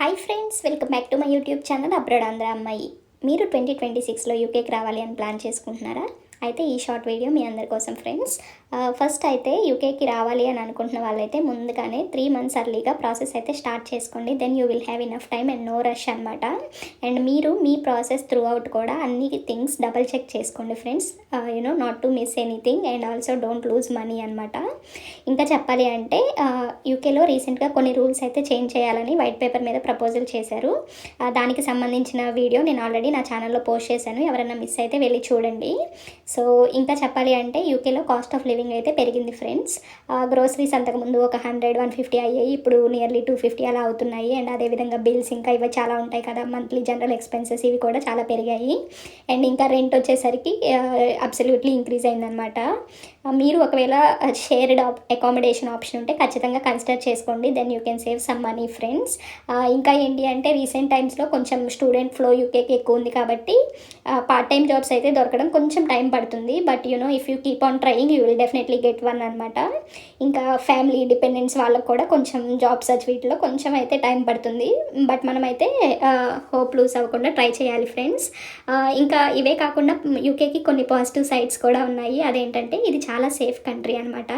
Hi friends, welcome back to my YouTube channel abroad Andhra అమ్మాయి. మీరు 2026లో యూకేకి రావాలి అని ప్లాన్ చేసుకుంటున్నారా? అయితే ఈ షార్ట్ వీడియో మీ అందరి కోసం ఫ్రెండ్స్. ఫస్ట్ అయితే యూకేకి రావాలి అని అనుకుంటున్న వాళ్ళైతే ముందుగానే 3 months అర్లీగా ప్రాసెస్ అయితే స్టార్ట్ చేసుకోండి. Then you will have enough time and no rush అనమాట. అండ్ మీరు మీ ప్రాసెస్ త్రూ అవుట్ కూడా అన్ని థింగ్స్ డబల్ చెక్ చేసుకోండి friends. Not to miss anything and also don't lose money అనమాట. ఇంకా చెప్పాలి అంటే యూకేలో రీసెంట్గా కొన్ని రూల్స్ అయితే చేంజ్ చేయాలని వైట్ పేపర్ మీద ప్రపోజల్ చేశారు. దానికి సంబంధించిన వీడియో నేను ఆల్రెడీ నా ఛానల్లో పోస్ట్ చేశాను. ఎవరైనా మిస్ అయితే వెళ్ళి చూడండి. సో ఇంకా చెప్పాలి అంటే యూకేలో కాస్ట్ ఆఫ్ లివింగ్ అయితే పెరిగింది ఫ్రెండ్స్. గ్రోసరీస్ అంతకుముందు ఒక 100-150 అయ్యాయి, ఇప్పుడు నియర్లీ 250 అలా అవుతున్నాయి. అండ్ అదేవిధంగా బిల్స్ ఇంకా ఇవి చాలా ఉంటాయి కదా, మంత్లీ జనరల్ ఎక్స్పెన్సెస్ ఇవి కూడా చాలా పెరిగాయి. అండ్ ఇంకా రెంట్ వచ్చేసరికి అబ్సల్యూట్లీ ఇంక్రీజ్ అయిందనమాట. మీరు ఒకవేళ షేర్డ్ అకామిడేషన్ ఆప్షన్ ఉంటే ఖచ్చితంగా కన్సిడర్ చేసుకోండి. Then you can save some money friends. ఇంకా ఏంటి అంటే రీసెంట్ టైమ్స్లో కొంచెం స్టూడెంట్ ఫ్లో యూకేకి ఎక్కువ ఉంది కాబట్టి పార్ట్ టైం జాబ్స్ అయితే దొరకడం కొంచెం టైం పడుతుంది. But if you keep on trying you will definitely get one అనమాట. ఇంకా ఫ్యామిలీ డిపెండెంట్స్ వాళ్ళకు కూడా కొంచెం జాబ్ సర్చ్ వీటిలో కొంచెం అయితే టైం పడుతుంది. బట్ మనమైతే హోప్ లూజ్ అవ్వకుండా ట్రై చేయాలి ఫ్రెండ్స్. ఇంకా ఇవే కాకుండా యూకేకి కొన్ని పాజిటివ్ సైడ్స్ కూడా ఉన్నాయి. అదేంటంటే ఇది చాలా సేఫ్ కంట్రీ అనమాట.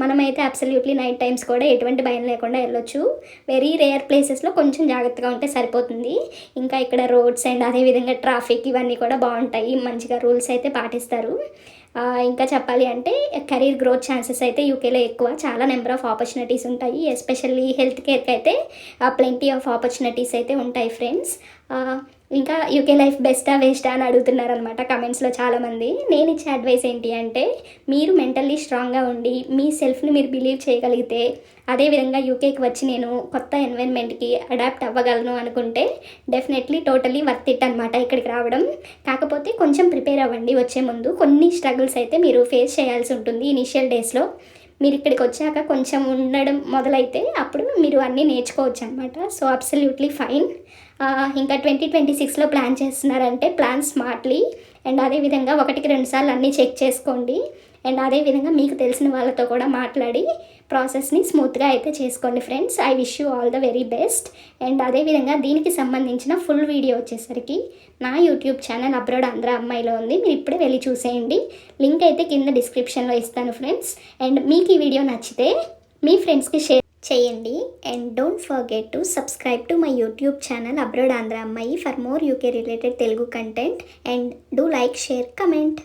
మనమైతే అబ్సల్యూట్లీ నైట్ టైమ్స్ కూడా ఎటువంటి భయం లేకుండా వెళ్ళొచ్చు. వెరీ రేర్ ప్లేసెస్లో కొంచెం జాగ్రత్తగా ఉంటే సరిపోతుంది. ఇంకా ఇక్కడ రోడ్స్ అండ్ అదేవిధంగా ట్రాఫిక్ ఇవన్నీ కూడా బాగుంటాయి, మంచిగా రూల్స్ అయితే పాటిస్తారు. ఇంకా చెప్పాలి అంటే కెరీర్ గ్రోత్ ఛాన్సెస్ అయితే యూకేలో ఎక్కువ, చాలా నెంబర్ ఆఫ్ ఆపర్చునిటీస్ ఉంటాయి. ఎస్పెషల్లీ హెల్త్ కేర్కి అయితే ప్లెంటీ ఆఫ్ ఆపర్చునిటీస్ అయితే ఉంటాయి ఫ్రెండ్స్. ఇంకా యూకే లైఫ్ బెస్టా వేస్టా అని అడుగుతున్నారనమాట కమెంట్స్లో చాలామంది. నేను ఇచ్చే అడ్వైస్ ఏంటి అంటే మీరు మెంటల్లీ స్ట్రాంగ్గా ఉండి మీ సెల్ఫ్ని మీరు బిలీవ్ చేయగలిగితే, అదేవిధంగా యూకేకి వచ్చి నేను కొత్త ఎన్వైర్న్మెంట్కి అడాప్ట్ అవ్వగలను అనుకుంటే డెఫినెట్లీ టోటలీ వర్త్ ఇట్ అనమాట ఇక్కడికి రావడం. కాకపోతే కొంచెం ప్రిపేర్ అవ్వండి. వచ్చే ముందు కొన్ని స్ట్రగుల్స్ అయితే మీరు ఫేస్ చేయాల్సి ఉంటుంది ఇనిషియల్ డేస్లో. మీరు ఇక్కడికి వచ్చాక కొంచెం ఉండడం మొదలైతే అప్పుడు మీరు అన్నీ నేర్చుకోవచ్చు అనమాట. So absolutely fine. ఇంకా 2026లో ప్లాన్ చేస్తున్నారంటే ప్లాన్ స్మార్ట్లీ. అండ్ అదేవిధంగా 1-2 సార్లు అన్నీ చెక్ చేసుకోండి. అండ్ అదేవిధంగా మీకు తెలిసిన వాళ్ళతో కూడా మాట్లాడి ప్రాసెస్ని స్మూత్గా అయితే చేసుకోండి friends. I wish you all the very best. And అదేవిధంగా దీనికి సంబంధించిన ఫుల్ వీడియో వచ్చేసరికి నా యూట్యూబ్ ఛానల్ అబ్రాడ్ ఆంధ్ర అమ్మాయిలో ఉంది, మీరు ఇప్పుడే వెళ్ళి చూసేయండి. లింక్ అయితే కింద డిస్క్రిప్షన్లో ఇస్తాను ఫ్రెండ్స్. అండ్ మీకు ఈ వీడియో నచ్చితే మీ ఫ్రెండ్స్కి షేర్ చేయండి. And don't forget to subscribe to my YouTube channel abroad Andhra అమ్మాయి for more UK related Telugu content. And do like, share, comment.